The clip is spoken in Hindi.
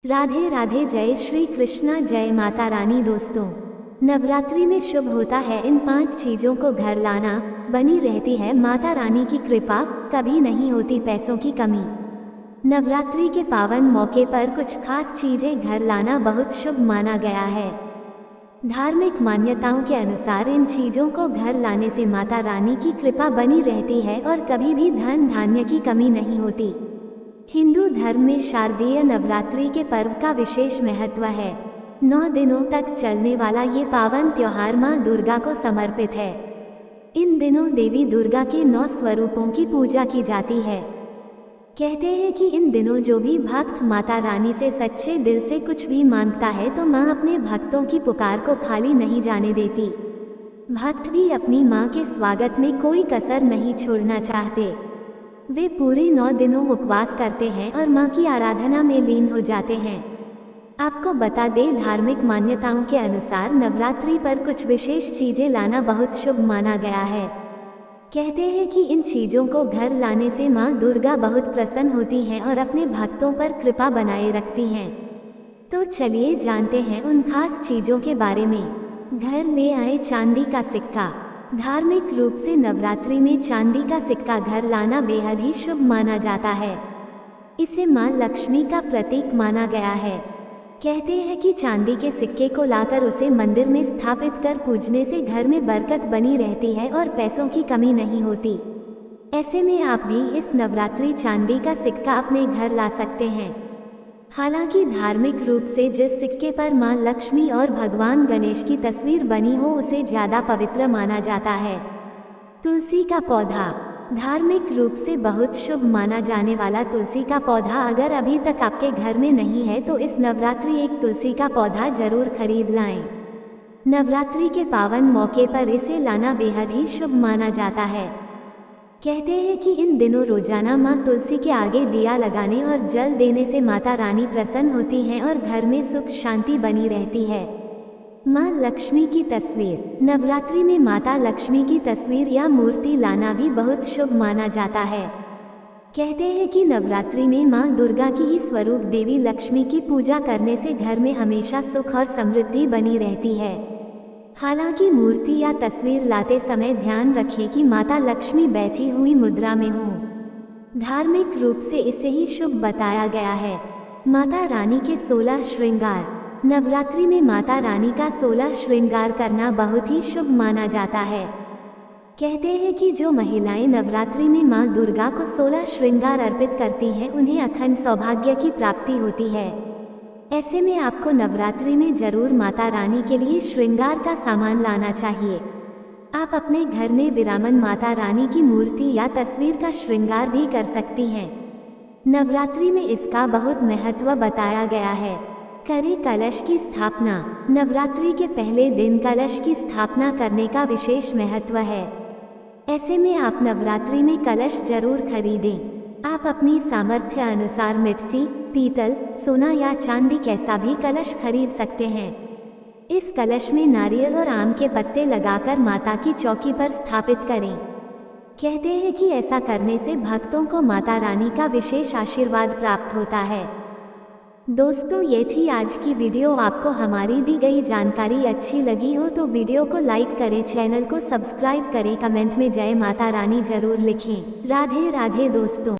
राधे राधे, जय श्री कृष्णा, जय माता रानी। दोस्तों, नवरात्रि में शुभ होता है इन 5 चीज़ों को घर लाना। बनी रहती है माता रानी की कृपा, कभी नहीं होती पैसों की कमी। नवरात्रि के पावन मौके पर कुछ खास चीज़ें घर लाना बहुत शुभ माना गया है। धार्मिक मान्यताओं के अनुसार इन चीज़ों को घर लाने से माता रानी की कृपा बनी रहती है और कभी भी धन धान्य की कमी नहीं होती। हिंदू धर्म में शारदीय नवरात्रि के पर्व का विशेष महत्व है। 9 दिनों तक चलने वाला ये पावन त्योहार मां दुर्गा को समर्पित है। इन दिनों देवी दुर्गा के 9 स्वरूपों की पूजा की जाती है। कहते हैं कि इन दिनों जो भी भक्त माता रानी से सच्चे दिल से कुछ भी मांगता है तो मां अपने भक्तों की पुकार को खाली नहीं जाने देती। भक्त भी अपनी मां के स्वागत में कोई कसर नहीं छोड़ना चाहते। वे पूरे 9 दिनों उपवास करते हैं और मां की आराधना में लीन हो जाते हैं। आपको बता दें, धार्मिक मान्यताओं के अनुसार नवरात्रि पर कुछ विशेष चीजें लाना बहुत शुभ माना गया है। कहते हैं कि इन चीजों को घर लाने से मां दुर्गा बहुत प्रसन्न होती हैं और अपने भक्तों पर कृपा बनाए रखती हैं। तो चलिए जानते हैं उन खास चीजों के बारे में। घर ले आए चांदी का सिक्का। धार्मिक रूप से नवरात्रि में चांदी का सिक्का घर लाना बेहद ही शुभ माना जाता है। इसे मां लक्ष्मी का प्रतीक माना गया है। कहते हैं कि चांदी के सिक्के को लाकर उसे मंदिर में स्थापित कर पूजने से घर में बरकत बनी रहती है और पैसों की कमी नहीं होती। ऐसे में आप भी इस नवरात्रि चांदी का सिक्का अपने घर ला सकते हैं। हालांकि धार्मिक रूप से जिस सिक्के पर मां लक्ष्मी और भगवान गणेश की तस्वीर बनी हो उसे ज़्यादा पवित्र माना जाता है। तुलसी का पौधा। धार्मिक रूप से बहुत शुभ माना जाने वाला तुलसी का पौधा अगर अभी तक आपके घर में नहीं है तो इस नवरात्रि एक तुलसी का पौधा जरूर खरीद लाएं। नवरात्रि के पावन मौके पर इसे लाना बेहद ही शुभ माना जाता है। कहते हैं कि इन दिनों रोजाना मां तुलसी के आगे दिया लगाने और जल देने से माता रानी प्रसन्न होती हैं और घर में सुख शांति बनी रहती है। मां लक्ष्मी की तस्वीर। नवरात्रि में माता लक्ष्मी की तस्वीर या मूर्ति लाना भी बहुत शुभ माना जाता है। कहते हैं कि नवरात्रि में मां दुर्गा की ही स्वरूप देवी लक्ष्मी की पूजा करने से घर में हमेशा सुख और समृद्धि बनी रहती है। हालांकि मूर्ति या तस्वीर लाते समय ध्यान रखें कि माता लक्ष्मी बैठी हुई मुद्रा में हो। धार्मिक रूप से इसे ही शुभ बताया गया है। माता रानी के 16 श्रृंगार। नवरात्रि में माता रानी का 16 श्रृंगार करना बहुत ही शुभ माना जाता है। कहते हैं कि जो महिलाएं नवरात्रि में मां दुर्गा को 16 श्रृंगार अर्पित करती हैं उन्हें अखंड सौभाग्य की प्राप्ति होती है। ऐसे में आपको नवरात्रि में जरूर माता रानी के लिए श्रृंगार का सामान लाना चाहिए। आप अपने घर में विरामन माता रानी की मूर्ति या तस्वीर का श्रृंगार भी कर सकती हैं। नवरात्रि में इसका बहुत महत्व बताया गया है। करें कलश की स्थापना। नवरात्रि के पहले दिन कलश की स्थापना करने का विशेष महत्व है। ऐसे में आप नवरात्रि में कलश जरूर खरीदें। आप अपनी सामर्थ्य अनुसार मिट्टी, पीतल, सोना या चांदी कैसा भी कलश खरीद सकते हैं। इस कलश में नारियल और आम के पत्ते लगाकर माता की चौकी पर स्थापित करें। कहते हैं कि ऐसा करने से भक्तों को माता रानी का विशेष आशीर्वाद प्राप्त होता है। दोस्तों, ये थी आज की वीडियो। आपको हमारी दी गई जानकारी अच्छी लगी हो तो वीडियो को लाइक करें, चैनल को सब्सक्राइब करें, कमेंट में जय माता रानी जरूर लिखें। राधे राधे दोस्तों।